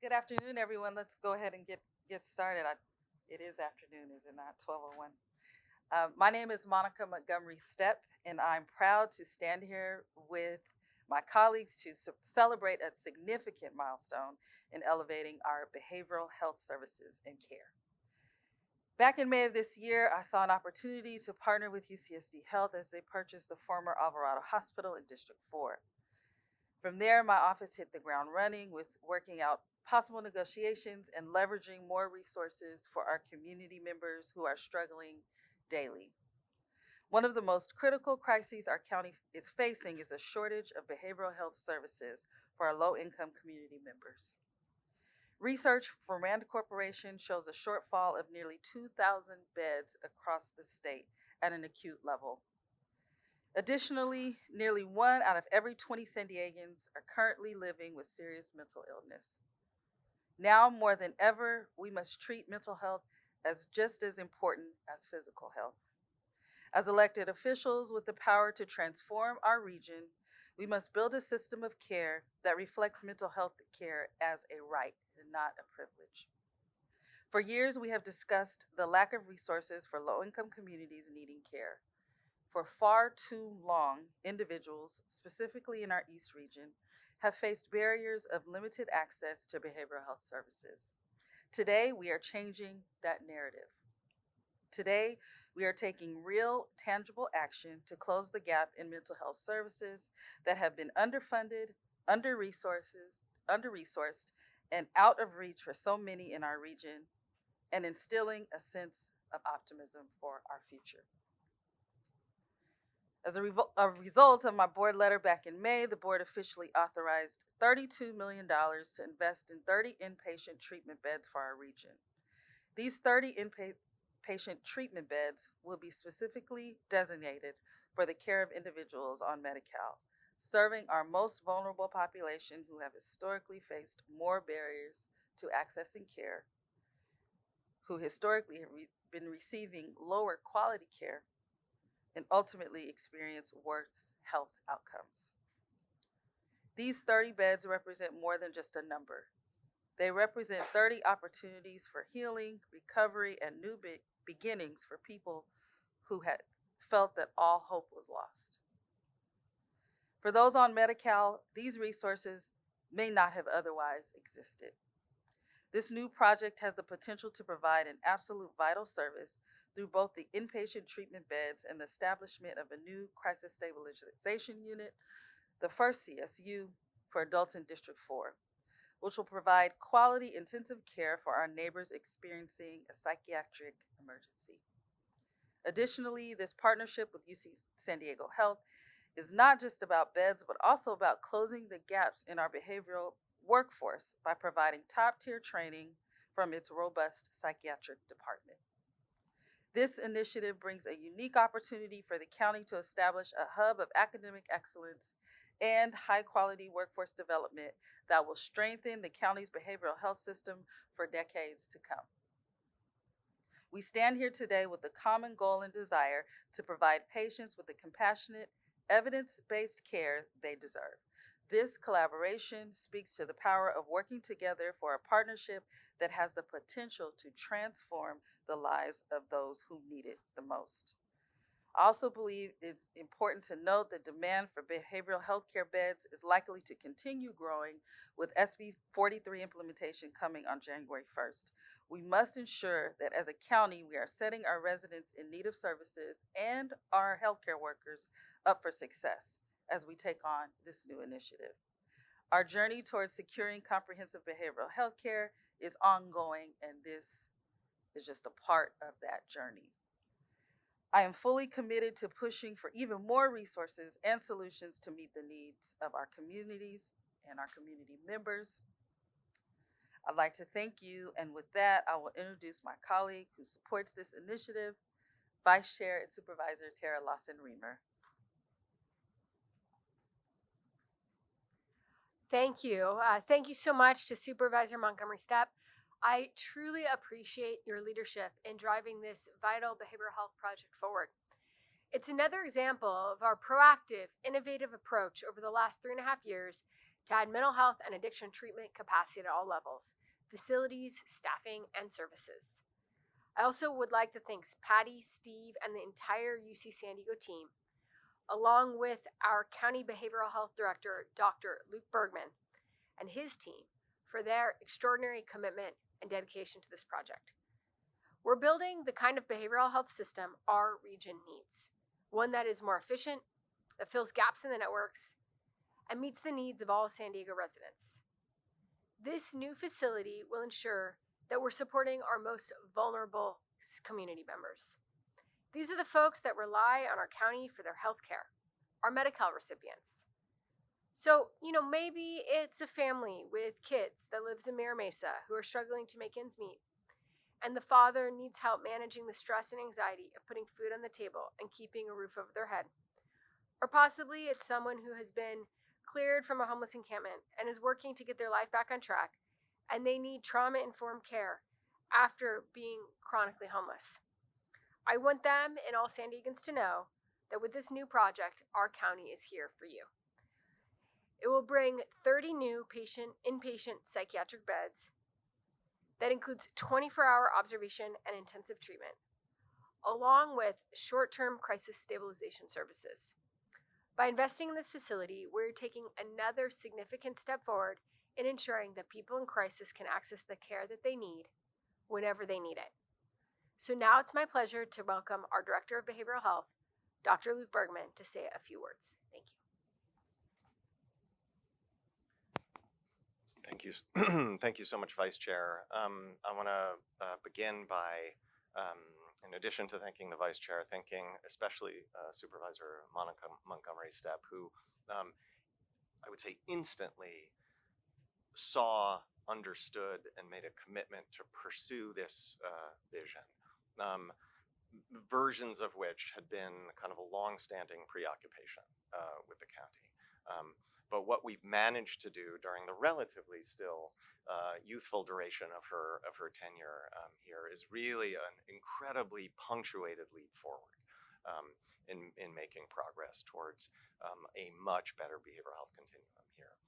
Good afternoon, everyone. Let's go ahead and get started. It is afternoon, is it not? 12:01. My name is Monica Montgomery Stepp, and I'm proud to stand here with my colleagues to celebrate a significant milestone in elevating our behavioral health services and care. Back in May of this year, I saw an opportunity to partner with UCSD Health as they purchased the former Alvarado Hospital in District 4. From there, my office hit the ground running with working out possible negotiations and leveraging more resources for our community members who are struggling daily. One of the most critical crises our county is facing is a shortage of behavioral health services for our low-income community members. Research from Rand Corporation shows a shortfall of nearly 2,000 beds across the state at an acute level. Additionally, nearly 1 out of every 20 San Diegans are currently living with serious mental illness. Now more than ever, we must treat mental health as just as important as physical health. As elected officials with the power to transform our region, we must build a system of care that reflects mental health care as a right and not a privilege. For years, we have discussed the lack of resources for low-income communities needing care. For far too long, individuals, specifically in our East region, have faced barriers of limited access to behavioral health services. Today, we are changing that narrative. Today, we are taking real, tangible action to close the gap in mental health services that have been underfunded, under-resourced, and out of reach for so many in our region, and instilling a sense of optimism for our future. As a result of my board letter back in May, the board officially authorized $32 million to invest in 30 inpatient treatment beds for our region. These 30 inpatient treatment beds will be specifically designated for the care of individuals on Medi-Cal, serving our most vulnerable population who have historically faced more barriers to accessing care, who historically have been receiving lower quality care, and ultimately experience worse health outcomes. These 30 beds represent more than just a number. They represent 30 opportunities for healing, recovery, and new beginnings for people who had felt that all hope was lost. For those on Medi-Cal, these resources may not have otherwise existed. This new project has the potential to provide an absolute vital service through both the inpatient treatment beds and the establishment of a new crisis stabilization unit, the first CSU for adults in District 4, which will provide quality intensive care for our neighbors experiencing a psychiatric emergency. Additionally, this partnership with UC San Diego Health is not just about beds, but also about closing the gaps in our behavioral workforce by providing top-tier training from its robust psychiatric department. This initiative brings a unique opportunity for the county to establish a hub of academic excellence and high-quality workforce development that will strengthen the county's behavioral health system for decades to come. We stand here today with the common goal and desire to provide patients with the compassionate, evidence-based care they deserve. This collaboration speaks to the power of working together for a partnership that has the potential to transform the lives of those who need it the most. I also believe it's important to note that demand for behavioral health care beds is likely to continue growing with SB 43 implementation coming on January 1st. We must ensure that as a county, we are setting our residents in need of services and our healthcare workers up for success as we take on this new initiative. Our journey towards securing comprehensive behavioral health care is ongoing, and this is just a part of that journey. I am fully committed to pushing for even more resources and solutions to meet the needs of our communities and our community members. I'd like to thank you, and with that, I will introduce my colleague who supports this initiative, Vice Chair and Supervisor Terra Lawson-Remer. Thank you. Thank you so much to Supervisor Montgomery Stepp. I truly appreciate your leadership in driving this vital behavioral health project forward. It's another example of our proactive, innovative approach over the last 3.5 years to add mental health and addiction treatment capacity at all levels, facilities, staffing, and services. I also would like to thank Patty, Steve, and the entire UC San Diego team, along with our County Behavioral Health Director, Dr. Luke Bergman, and his team for their extraordinary commitment and dedication to this project. We're building the kind of behavioral health system our region needs, one that is more efficient, that fills gaps in the networks, and meets the needs of all San Diego residents. This new facility will ensure that we're supporting our most vulnerable community members. These are the folks that rely on our county for their health care, our Medi-Cal recipients. So, maybe it's a family with kids that lives in Mira Mesa who are struggling to make ends meet, and the father needs help managing the stress and anxiety of putting food on the table and keeping a roof over their head. Or possibly it's someone who has been cleared from a homeless encampment and is working to get their life back on track, and they need trauma-informed care after being chronically homeless. I want them and all San Diegans to know that with this new project, our county is here for you. It will bring 30 new inpatient psychiatric beds that includes 24-hour observation and intensive treatment, along with short-term crisis stabilization services. By investing in this facility, we're taking another significant step forward in ensuring that people in crisis can access the care that they need whenever they need it. So now it's my pleasure to welcome our Director of Behavioral Health, Dr. Luke Bergman, to say a few words. Thank you. Thank you. Thank you so much, Vice Chair. I want to begin by, in addition to thanking the Vice Chair, thanking especially Supervisor Montgomery Stepp, who I would say instantly saw, understood, and made a commitment to pursue this vision, versions of which had been kind of a long-standing preoccupation with the county. But what we've managed to do during the relatively still youthful duration of her tenure here is really an incredibly punctuated leap forward in making progress towards a much better behavioral health continuum here.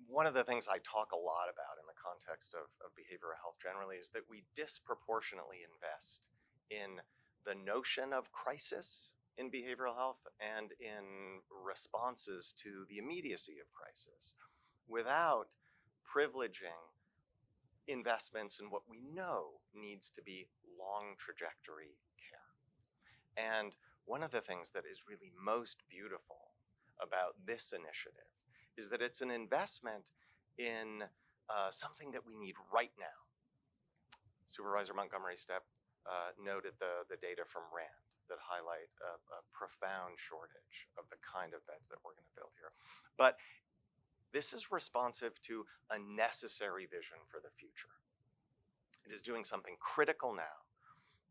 One of the things I talk a lot about in the context of behavioral health generally is that we disproportionately invest in the notion of crisis in behavioral health and in responses to the immediacy of crisis without privileging investments in what we know needs to be long trajectory care. And one of the things that is really most beautiful about this initiative is that it's an investment in something that we need right now. Supervisor Montgomery Stepp noted the data from RAND that highlight a profound shortage of the kind of beds that we're going to build here. But this is responsive to a necessary vision for the future. It is doing something critical now,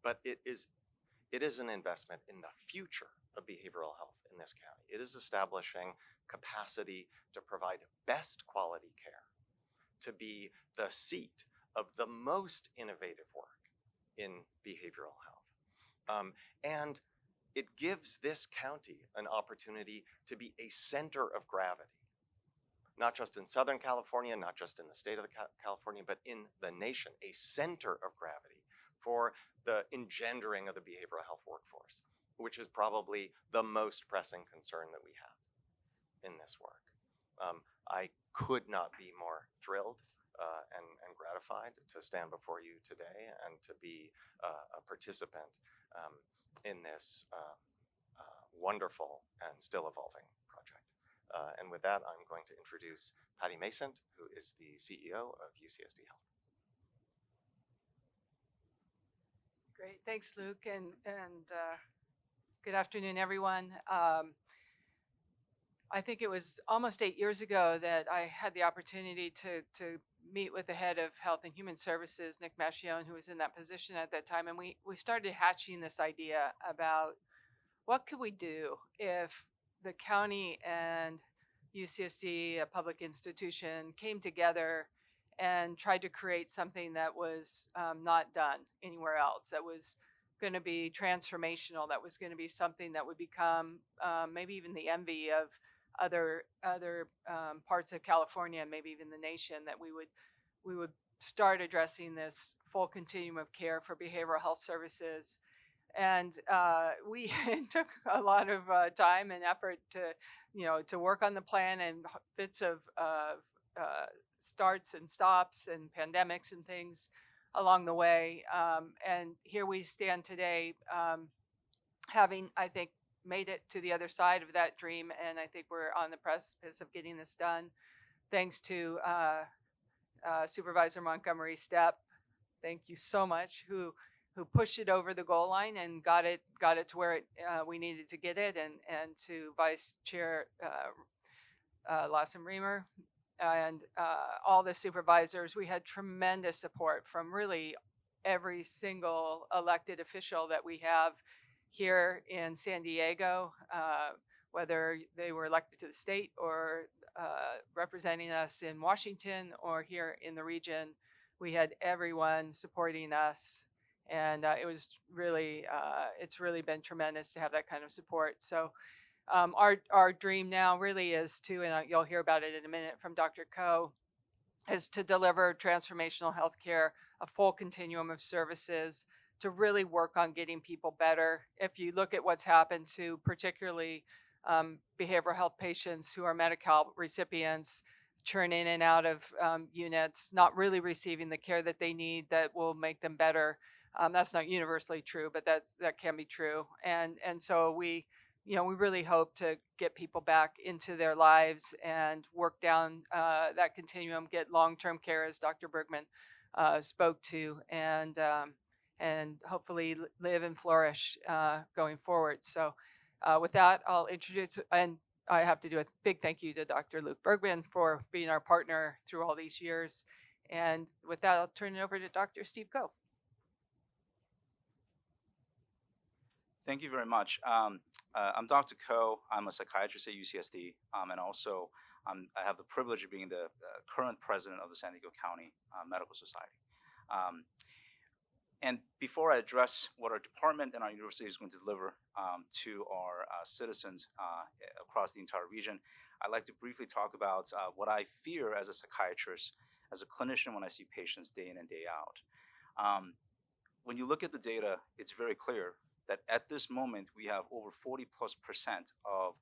but it is an investment in the future of behavioral health in this county. It is establishing capacity to provide best quality care, to be the seat of the most innovative work in behavioral health. And it gives this county an opportunity to be a center of gravity, not just in Southern California, not just in the state of California, but in the nation, a center of gravity for the engendering of the behavioral health workforce, which is probably the most pressing concern that we have in this work. I could not be more thrilled and gratified to stand before you today and to be a participant in this wonderful and still evolving project. And with that, I'm going to introduce Patty Mason, who is the CEO of UCSD Health. Great, thanks, Luke, and good afternoon, everyone. I think it was almost 8 years ago that I had the opportunity to meet with the head of Health and Human Services, Nick Mascione, who was in that position at that time, and we started hatching this idea about what could we do if the county and UCSD, a public institution, came together and tried to create something that was not done anywhere else, that was going to be transformational, that was going to be something that would become maybe even the envy of other parts of California and maybe even the nation, that we would start addressing this full continuum of care for behavioral health services. And we it took a lot of time and effort to work on the plan, and bits of starts and stops and pandemics and things along the way. And here we stand today, having, I think, made it to the other side of that dream. And I think we're on the precipice of getting this done, thanks to Supervisor Montgomery Stepp. Thank you so much, who pushed it over the goal line and got it to where we needed to get it, and to Vice Chair Lawson-Remer and all the supervisors. We had tremendous support from really every single elected official that we have here in San Diego, whether they were elected to the state or representing us in Washington or here in the region. We had everyone supporting us. And it was really, it's really been tremendous to have that kind of support. So our dream now really is to, and you'll hear about it in a minute from Dr. Ko, is to deliver transformational healthcare, a full continuum of services, to really work on getting people better. If you look at what's happened to particularly behavioral health patients who are Medi-Cal recipients, churn in and out of units, not really receiving the care that they need that will make them better. That's not universally true, but that can be true. And so we really hope to get people back into their lives and work down that continuum, get long-term care, as Dr. Bergman spoke to, and hopefully live and flourish going forward. So with that, I'll introduce, and I have to do a big thank you to Dr. Luke Bergman for being our partner through all these years. And with that, I'll turn it over to Dr. Steve Ko. Thank you very much. I'm Dr. Ko. I'm a psychiatrist at UCSD, and also I have the privilege of being the current president of the San Diego County Medical Society. And before I address what our department and our university is going to deliver to our citizens across the entire region, I'd like to briefly talk about what I fear as a psychiatrist, as a clinician when I see patients day in and day out. When you look at the data, it's very clear that at this moment we have over 40+% of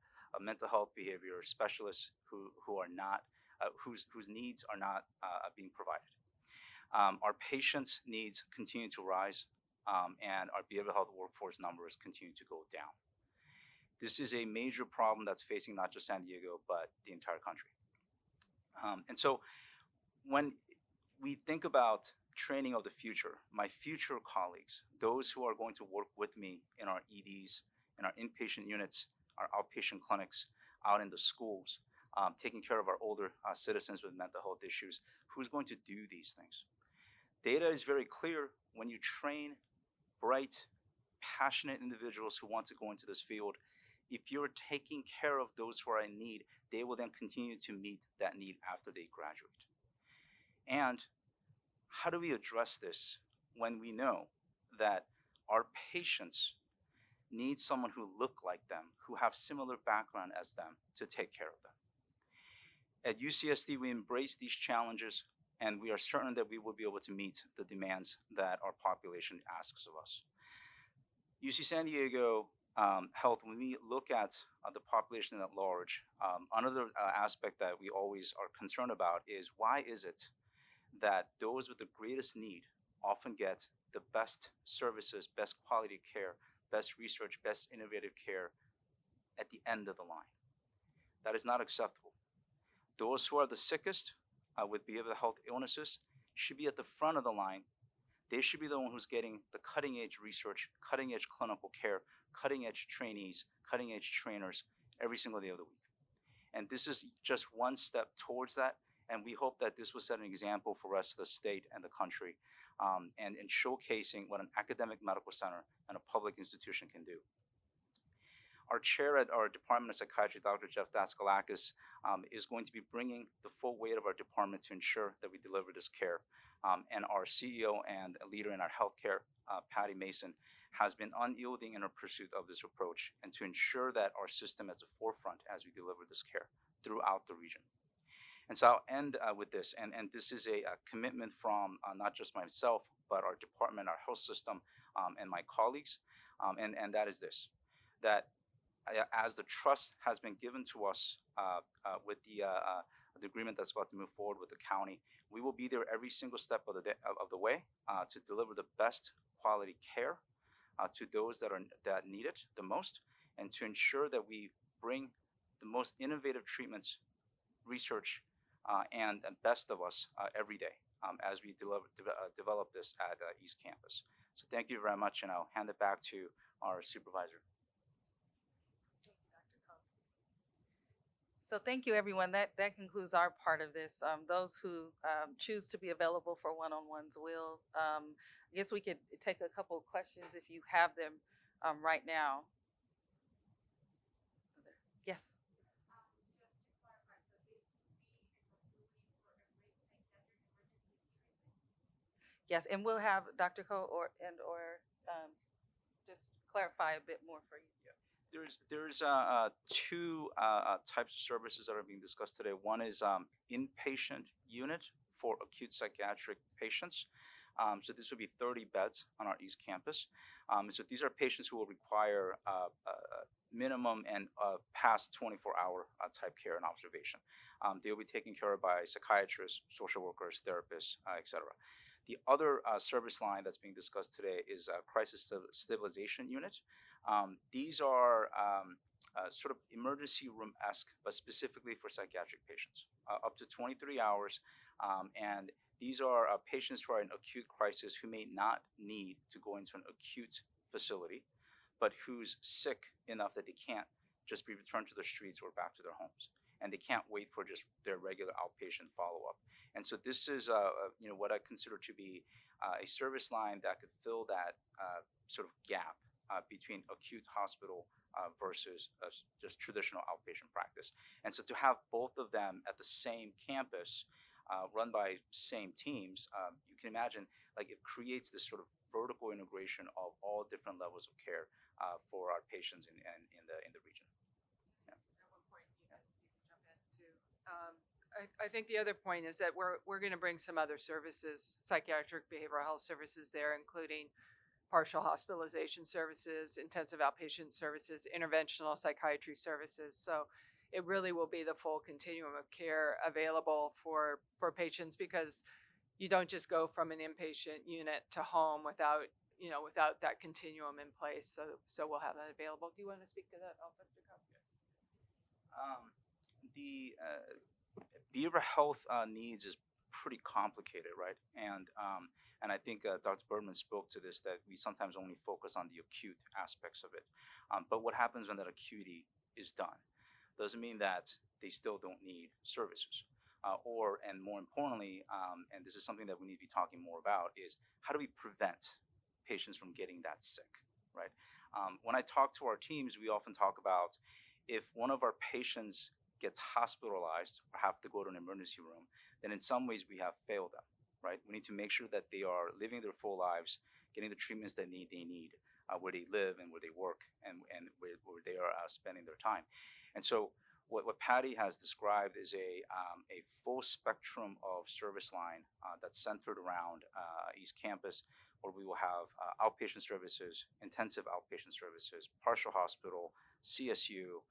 mental health behavior specialists who are not whose needs are not being provided. Our patients' needs continue to rise, and our behavioral health workforce numbers continue to go down. This is a major problem that's facing not just San Diego, but the entire country. And so when we think about training of the future, my future colleagues, those who are going to work with me in our EDs, in our inpatient units, our outpatient clinics, out in the schools, taking care of our older citizens with mental health issues, who's going to do these things? Data is very clear. When you train bright, passionate individuals who want to go into this field, if you're taking care of those who are in need, they will then continue to meet that need after they graduate. And how do we address this when we know that our patients need someone who look like them, who have similar background as them, to take care of them? At UCSD, we embrace these challenges, and we are certain that we will be able to meet the demands that our population asks of us. UC San Diego Health, when we look at the population at large, another aspect that we always are concerned about is, why is it that those with the greatest need often get the best services, best quality care, best research, best innovative care at the end of the line? That is not acceptable. Those who are the sickest with behavioral health illnesses should be at the front of the line. They should be the one who's getting the cutting edge research, cutting edge clinical care, cutting edge trainees, cutting edge trainers every single day of the week. And this is just one step towards that. And we hope that this will set an example for the rest of the state and the country, and in showcasing what an academic medical center and a public institution can do. Our chair at our Department of Psychiatry, Dr. Jeff Daskalakis, is going to be bringing the full weight of our department to ensure that we deliver this care. And our CEO and a leader in our healthcare, Patty Mason, has been unyielding in our pursuit of this approach and to ensure that our system is at the forefront as we deliver this care throughout the region. And so I'll end with this, and this is a commitment from not just myself, but our department, our health system, and my colleagues, and that is this, that as the trust has been given to us with the agreement that's about to move forward with the county, we will be there every single step of the way to deliver the best quality care to those that need it the most, and to ensure that we bring the most innovative treatments, research, and best of us every day as we develop this at East Campus. So thank you very much, and I'll hand it back to our supervisor. So thank you, everyone. That concludes our part of this. Those who choose to be available for one-on-ones will. I guess we could take a couple of questions if you have them right now. Yes. Yes, and we'll have Dr. Ko or just clarify a bit more for you. There's two types of services that are being discussed today. One is inpatient unit for acute psychiatric patients. So this would be 30 beds on our East Campus. So these are patients who will require minimum and past 24-hour type care and observation. They will be taken care of by psychiatrists, social workers, therapists, etc. The other service line that's being discussed today is a crisis stabilization unit. These are sort of emergency room-esque, but specifically for psychiatric patients, up to 23 hours. And these are patients who are in acute crisis who may not need to go into an acute facility, but who's sick enough that they can't just be returned to the streets or back to their homes. And they can't wait for just their regular outpatient follow-up. And so this is what I consider to be a service line that could fill that sort of gap between acute hospital versus just traditional outpatient practice. And so to have both of them at the same campus, run by same teams, you can imagine like it creates this sort of vertical integration of all different levels of care for our patients in the region. At one point, you can jump in too. I think the other point is that we're going to bring some other services, psychiatric behavioral health services there, including partial hospitalization services, intensive outpatient services, interventional psychiatry services. So it really will be the full continuum of care available for patients, because you don't just go from an inpatient unit to home without that continuum in place. So we'll have that available. Do you want to speak to that, Dr. Cobb? The behavioral health needs is pretty complicated, right? And I think Dr. Bergman spoke to this, that we sometimes only focus on the acute aspects of it. But what happens when that acuity is done? Doesn't mean that they still don't need services. And more importantly, and this is something that we need to be talking more about, is how do we prevent patients from getting that sick, right? When I talk to our teams, we often talk about if one of our patients gets hospitalized or have to go to an emergency room, then in some ways we have failed them, right? We need to make sure that they are living their full lives, getting the treatments that they need where they live and where they work and where they are spending their time. And so what Patty has described is a full spectrum of service line that's centered around East Campus, where we will have outpatient services, intensive outpatient services, partial hospital, CSU,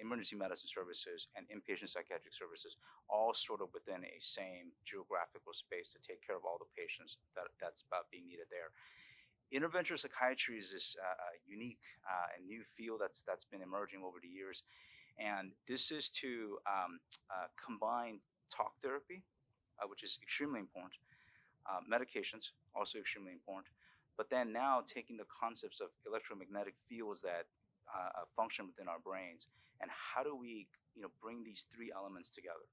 emergency medicine services, and inpatient psychiatric services, all sort of within a same geographical space to take care of all the patients that's being needed there. Interventional psychiatry is this unique and new field that's been emerging over the years. And this is to combine talk therapy, which is extremely important, medications, also extremely important, but then now taking the concepts of electromagnetic fields that function within our brains, and how do we bring these three elements together?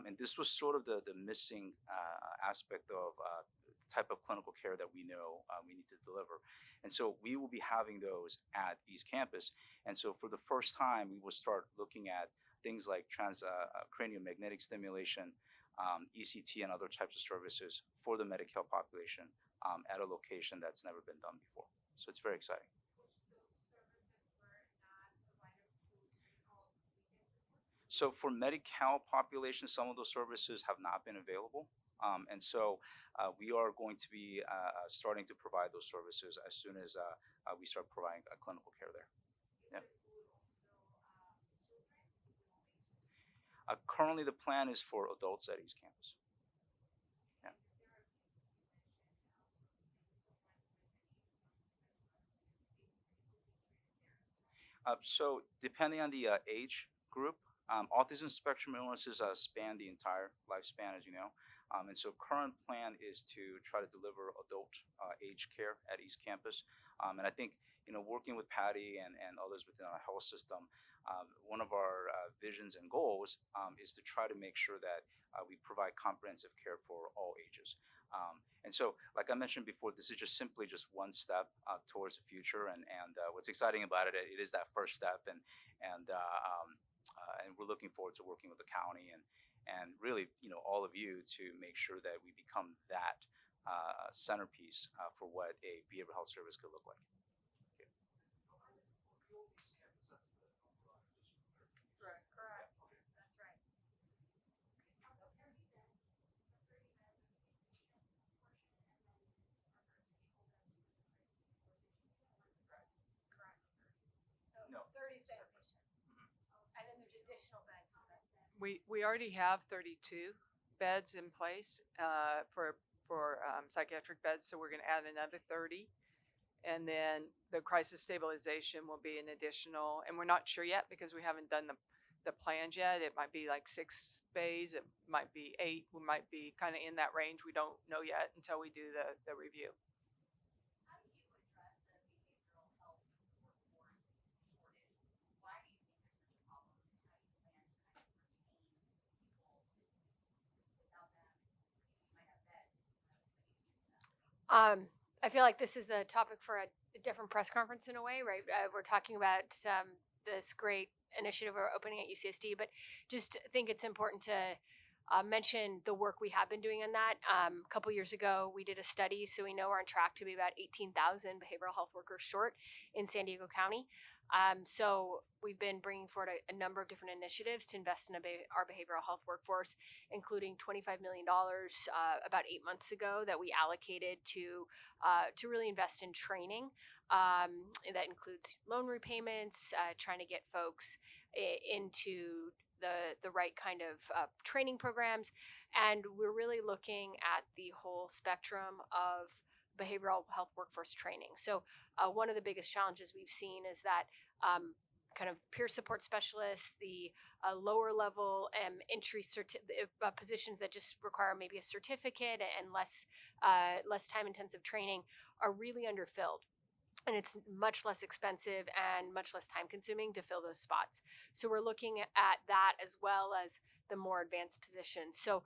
And this was sort of the missing aspect of type of clinical care that we know we need to deliver. And so we will be having those at East Campus. And so for the first time, we will start looking at things like transcranial magnetic stimulation, ECT, and other types of services for the Medi-Cal population at a location that's never been done before. So it's very exciting. So for Medi-Cal population, some of those services have not been available. And so we are going to be starting to provide those services as soon as we start providing clinical care there. Yeah. Currently, the plan is for adults at East Campus. Yeah. So depending on the age group, autism spectrum illnesses span the entire lifespan, as you know. And so current plan is to try to deliver adult age care at East Campus. And I think, working with Patty and others within our health system, one of our visions and goals is to try to make sure that we provide comprehensive care for all ages. And so, like I mentioned before, this is just simply one step towards the future. And what's exciting about it, it is that first step. And we're looking forward to working with the county and really, all of you to make sure that we become that centerpiece for what a behavioral health service could look like. Okay. Correct. That's right. No. 30 is the outpatient. And then there's additional beds. We already have 32 beds in place for psychiatric beds, so we're going to add another 30. And then the crisis stabilization will be an additional, and we're not sure yet because we haven't done the plans yet. It might be like 6 bays, it might be 8, we might be kind of in that range. We don't know yet until we do the review. How do you address the behavioral health workforce shortage? Why do you think there's such a problem? And how do you plan to kind of retain people without them? You might have beds, I feel like this is a topic for a different press conference in a way, right? We're talking about this great initiative we're opening at UCSD, but just think it's important to mention the work we have been doing on that. A couple years ago, we did a study, so we know we're on track to be about 18,000 behavioral health workers short in San Diego County. So we've been bringing forward a number of different initiatives to invest in our behavioral health workforce, including $25 million about 8 months ago that we allocated to really invest in training. That includes loan repayments, trying to get folks into the right kind of training programs. And we're really looking at the whole spectrum of behavioral health workforce training. So one of the biggest challenges we've seen is that kind of peer support specialists, the lower level entry positions that just require maybe a certificate and less time intensive training are really underfilled. And it's much less expensive and much less time consuming to fill those spots. So we're looking at that as well as the more advanced positions. So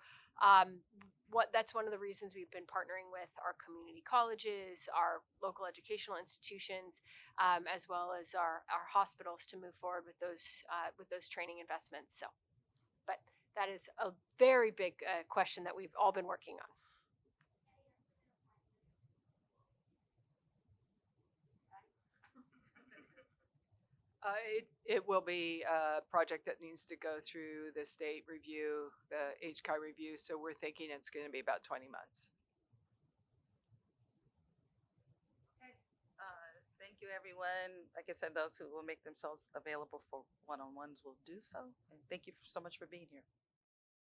that's one of the reasons we've been partnering with our community colleges, our local educational institutions, as well as our hospitals to move forward with those training investments. So, but that is a very big question that we've all been working on. It will be a project that needs to go through the state review, the HCI review. So we're thinking it's going to be about 20 months. Okay. Thank you, everyone. Like I said, those who will make themselves available for one-on-ones will do so. And thank you so much for being here.